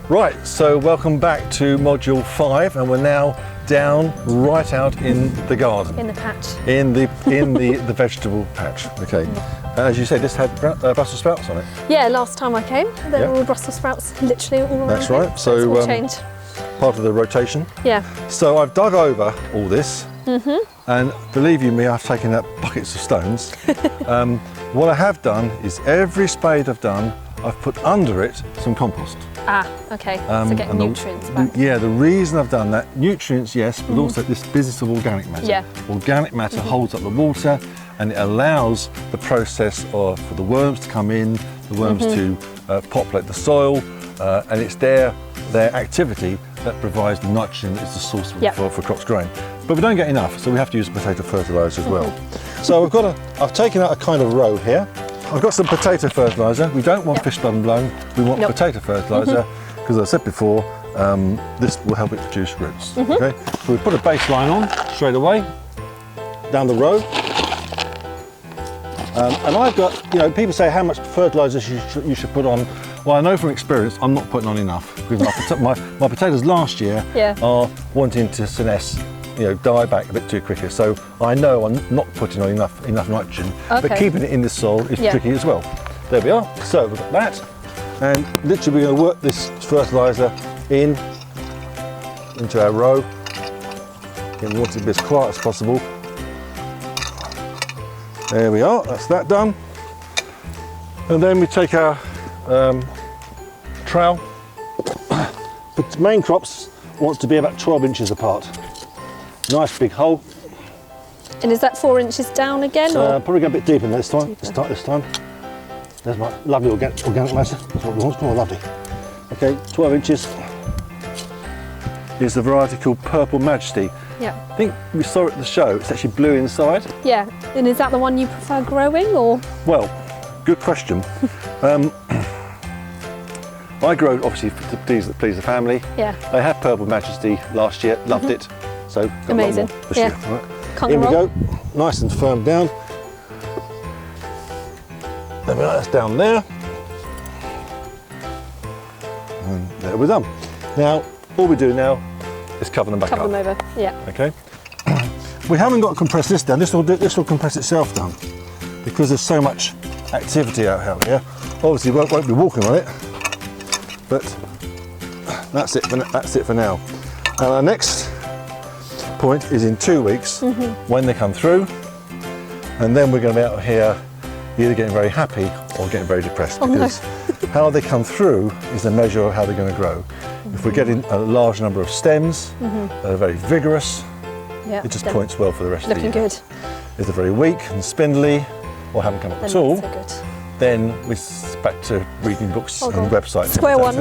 Right, so welcome back to module 5, and we're now down right out in the garden. In the patch. In the the vegetable patch. Okay. As you said, this had Brussels sprouts on it. Yeah, last time I came, there were all Brussels sprouts literally all around. That's right. Here. So it's all changed. Part of the rotation. Yeah. So I've dug over all this, and believe you me, I've taken out buckets of stones. What I have done is every spade I've done, I've put under it some compost. Ah, okay. So getting nutrients back. Yeah, the reason I've done that, nutrients, yes, but also this business of organic matter. Yeah. Organic matter holds up the water, and it allows the process for the worms to come in, the worms to populate the soil, and it's their activity that provides the nitrogen that is the source for crops growing. But we don't get enough, so we have to use potato fertiliser as well. So I've taken out a kind of row here. I've got some potato fertiliser. We don't want fish blood and blown, we want potato fertiliser, because as I said before, this will help it produce roots. Okay? So we put a baseline on straight away, down the row. And I've got, people say how much fertiliser you should put on. Well, I know from experience I'm not putting on enough, because my potatoes last year are wanting to senesce, die back a bit too quickly. So I know I'm not putting on enough nitrogen, but keeping it in the soil is tricky as well. There we are. So we've got that, and literally we're going to work this fertiliser into our row. We want it to be as quiet as possible. There we are. That's that done. And then we take our trowel. But main crops wants to be about 12 inches apart. Nice big hole. And is that 4 inches down again? Probably go a bit deeper this time. This time. There's my lovely organic matter. That's what we want. Oh, lovely. Okay, 12 inches is the variety called Purple Majesty. Yeah. I think we saw it at the show. It's actually blue inside. Yeah. And is that the one you prefer growing, or? Well, good question. I grow obviously to please the family. Yeah. They had Purple Majesty last year. Loved it. So got amazing. A lot more this year. Right. Can't Here we roll. go. Nice and firm down. There we are. That's down there. And there we're done. Now all we do now is cover them back up. Cover them over. Yeah. Okay. We haven't got to compress this down. This will compress itself down, because there's so much activity out here. Obviously, we won't be walking on it, but that's it for now. And our next point is in 2 weeks when they come through, and then we're going to be out here either getting very happy or getting very depressed, because how they come through is the measure of how they're going to grow. If we're getting a large number of stems that are very vigorous, it just points well for the rest of the year. Looking good. If they're very weak and spindly or haven't come up at all, so good. then we're back to reading books and websites. Square one.